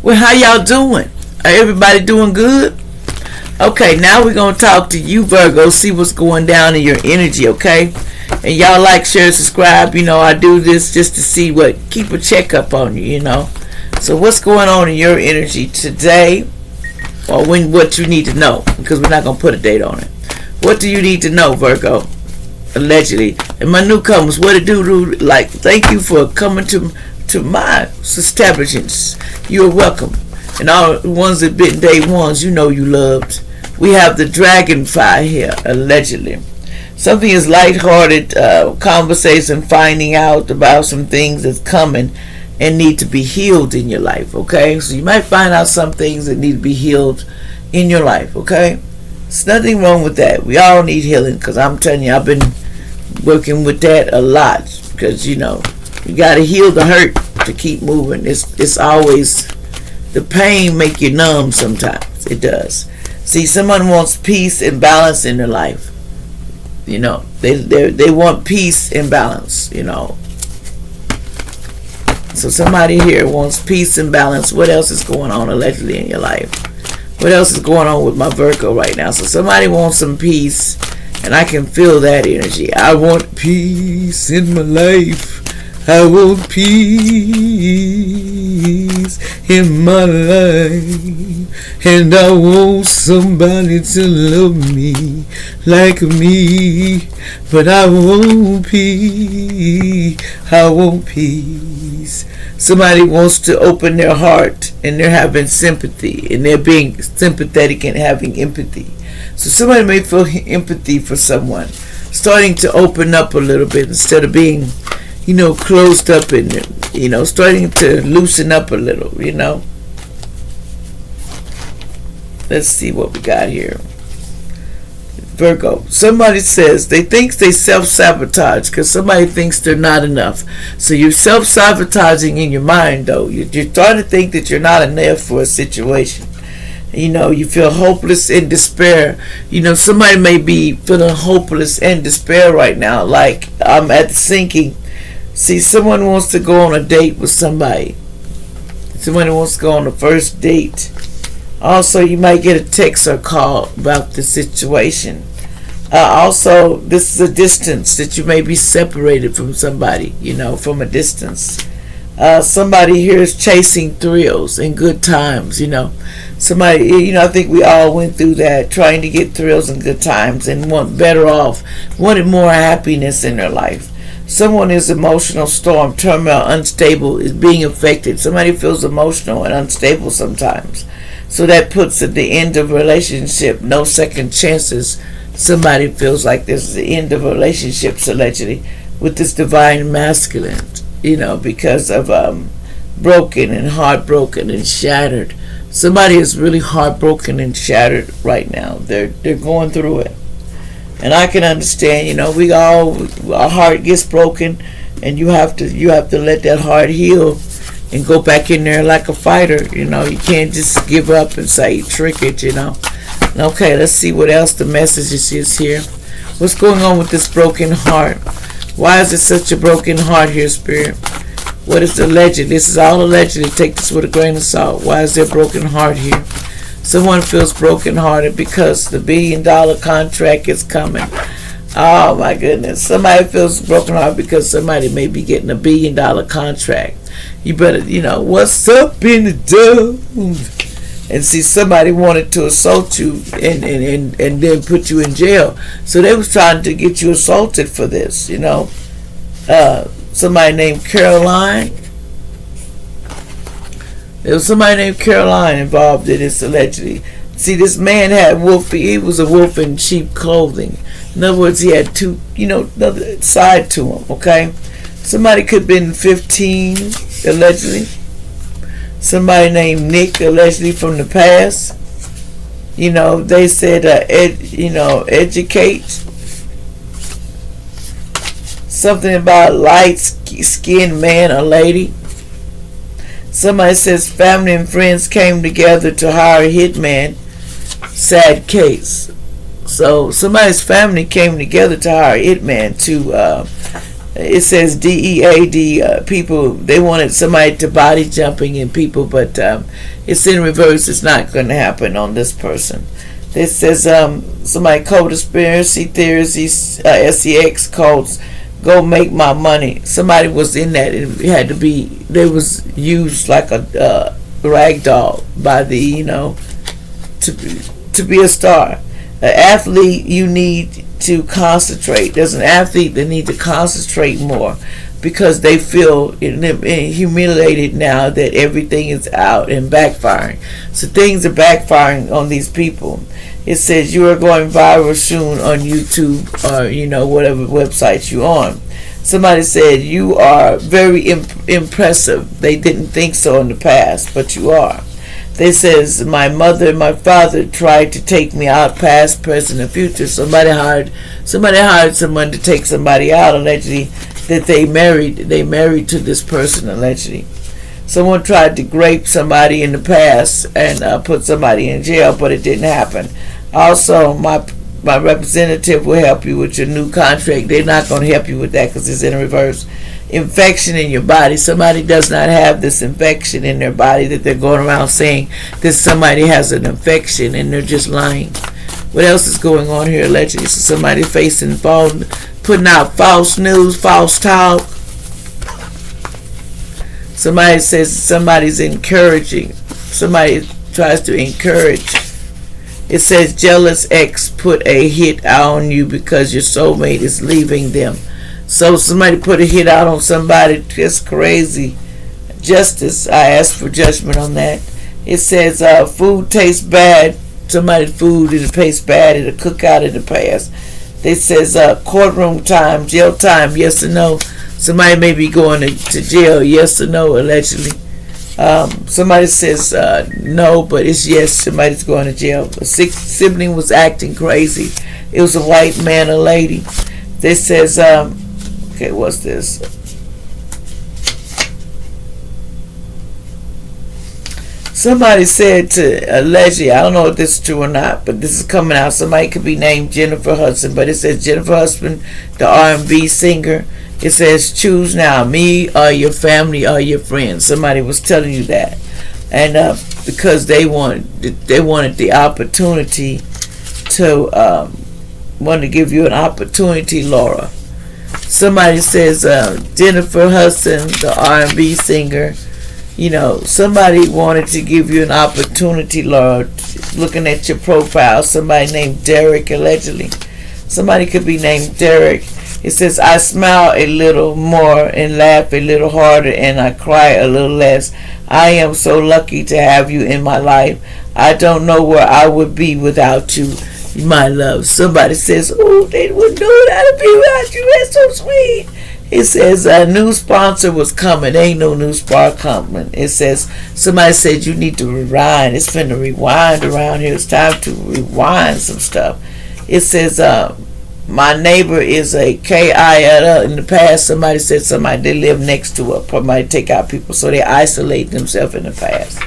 Well, how y'all doing? Are everybody doing good? Okay, now we're going to talk to you, Virgo, see what's going down in your energy, okay? And y'all like, share, subscribe. You know, I do this just to see keep a checkup on you, you know. So what's going on in your energy today, or what you need to know, because we're not going to put a date on it. What do you need to know, Virgo? Allegedly. And my newcomers, what it do, like, thank you for coming to my establishments. You're welcome. And all the ones that been day ones, you know you loved. We have the dragonfly here, allegedly. Something is lighthearted conversation, finding out about some things that's coming and need to be healed in your life, okay? So you might find out some things that need to be healed in your life, okay? There's nothing wrong with that. We all need healing, because I'm telling you, I've been working with that a lot, because, you know, you got to heal the hurt to keep moving. It's always, the pain make you numb sometimes. It does. See, someone wants peace and balance in their life. You know, they want peace and balance, you know. So somebody here wants peace and balance. What else is going on allegedly in your life? What else is going on with my Virgo right now? So somebody wants some peace, and I can feel that energy. I want peace in my life. I want peace in my life, and I want somebody to love me like me, but I want peace. I want peace. Somebody wants to open their heart, and they're having sympathy, and they're being sympathetic and having empathy. So somebody may feel empathy for someone, starting to open up a little bit instead of being, you know, closed up in it, you know, starting to loosen up a little, you know. Let's see what we got here. Virgo, somebody says they think they self-sabotage because somebody thinks they're not enough. So you're self-sabotaging in your mind, though. You're starting to think that you're not enough for a situation. You know, you feel hopeless and despair. You know, somebody may be feeling hopeless and despair right now, like I'm at the sinking. See, someone wants to go on a date with somebody. Somebody wants to go on a first date. Also, you might get a text or call about the situation. Also, this is a distance that you may be separated from somebody, you know, from a distance. Somebody here is chasing thrills and good times, you know. Somebody, you know, I think we all went through that, trying to get thrills and good times and want better off, wanted more happiness in their life. Someone is emotional storm, turmoil, unstable, is being affected. Somebody feels emotional and unstable sometimes. So that puts at the end of a relationship, no second chances. Somebody feels like this is the end of relationships, allegedly, with this divine masculine, you know, because of broken and heartbroken and shattered. Somebody is really heartbroken and shattered right now. They're going through it. And I can understand, you know, our heart gets broken, and you have to let that heart heal and go back in there like a fighter. You know, you can't just give up and say trick it, you know. Okay, let's see what else the message is here. What's going on with this broken heart? Why is it such a broken heart here, Spirit? What is alleged? This is all alleged. Take this with a grain of salt. Why is there a broken heart here? Someone feels brokenhearted because the $1 billion contract is coming. Oh my goodness. Somebody feels brokenhearted because somebody may be getting $1 billion contract. You better, you know, what's up in the dome? And see, somebody wanted to assault you and then put you in jail. So they was trying to get you assaulted for this, you know. Somebody named Caroline. There was somebody named Caroline involved in this allegedly. See, this man had he was a wolf in sheep clothing. In other words, he had two, you know, another side to him, okay? Somebody could have been 15, allegedly. Somebody named Nick, allegedly, from the past. You know, they said, educate. Something about light-skinned man or lady. Somebody says family and friends came together to hire a hitman. Sad case. So somebody's family came together to hire a hitman to It says DEAD. People, they wanted somebody to body jumping in people, but it's in reverse. It's not going to happen on this person. It says somebody co-conspiracy theories, SEX codes, go make my money. Somebody was in that. It had to be, they was used like a rag doll by the, to be a star. An athlete, you need to concentrate. There's an athlete that needs to concentrate more because they feel humiliated now that everything is out and backfiring. So things are backfiring on these people. It says you are going viral soon on YouTube or whatever website you're on. Somebody said you are very impressive. They didn't think so in the past, but you are. They says my mother and my father tried to take me out, past, present, and future. Somebody hired someone to take somebody out, allegedly, that they married to this person, allegedly. Someone tried to grape somebody in the past and put somebody in jail, but it didn't happen. Also, my representative will help you with your new contract. They're not going to help you with that because it's in reverse. Infection in your body. Somebody does not have this infection in their body that they're going around saying that somebody has an infection, and they're just lying. What else is going on here allegedly? So somebody putting out false news, false talk. Somebody says somebody's encouraging. Somebody tries to encourage. It says jealous ex put a hit out on you because your soulmate is leaving them. So somebody put a hit out on somebody. That's crazy. Justice. I ask for judgment on that. It says food tastes bad. Somebody's food, it'll taste bad. It'll cook out in the past. It says courtroom time, jail time, yes or no. Somebody may be going to jail, yes or no, allegedly. Somebody says no, but it's yes, somebody's going to jail. A sixth sibling was acting crazy. It was a white man, a lady. They says, okay, what's this? Somebody said to allegedly, I don't know if this is true or not, but this is coming out. Somebody could be named Jennifer Hudson, but it says Jennifer Hudson, the R&B singer. It says choose now, me or your family or your friends. Somebody was telling you that, and because they wanted the opportunity to want to give you an opportunity, Laura. Somebody says Jennifer Hudson, the R&B singer. Somebody wanted to give you an opportunity, Laura. Looking at your profile, somebody named Derek, allegedly. Somebody could be named Derek. It says, I smile a little more and laugh a little harder and I cry a little less. I am so lucky to have you in my life. I don't know where I would be without you, my love. Somebody says, oh, they wouldn't know how to be without you. That's so sweet. It says a new sponsor was coming. Ain't no new sponsor coming. It says somebody said you need to rewind. It's finna rewind around here. It's time to rewind some stuff. It says my neighbor is a KI. In the past, somebody said they live next to her. Somebody take out people, so they isolate themselves in the past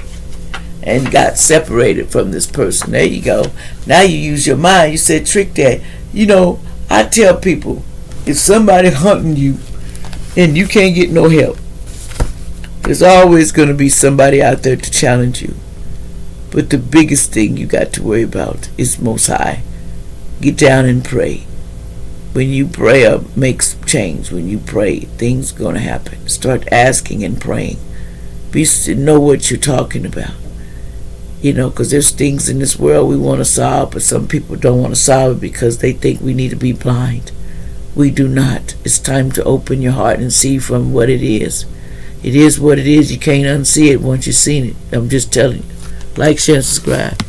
and got separated from this person. There you go. Now you use your mind. You said trick that. I tell people, if somebody hunting you and you can't get no help, there's always going to be somebody out there to challenge you. But the biggest thing you got to worry about is Most High. Get down and pray. When you pray, makes change. When you pray, things going to happen. Start asking and praying. Know what you're talking about. Because there's things in this world we want to solve, but some people don't want to solve it because they think we need to be blind. We do not. It's time to open your heart and see from what it is. It is what it is. You can't unsee it once you've seen it. I'm just telling you. Like, share, and subscribe.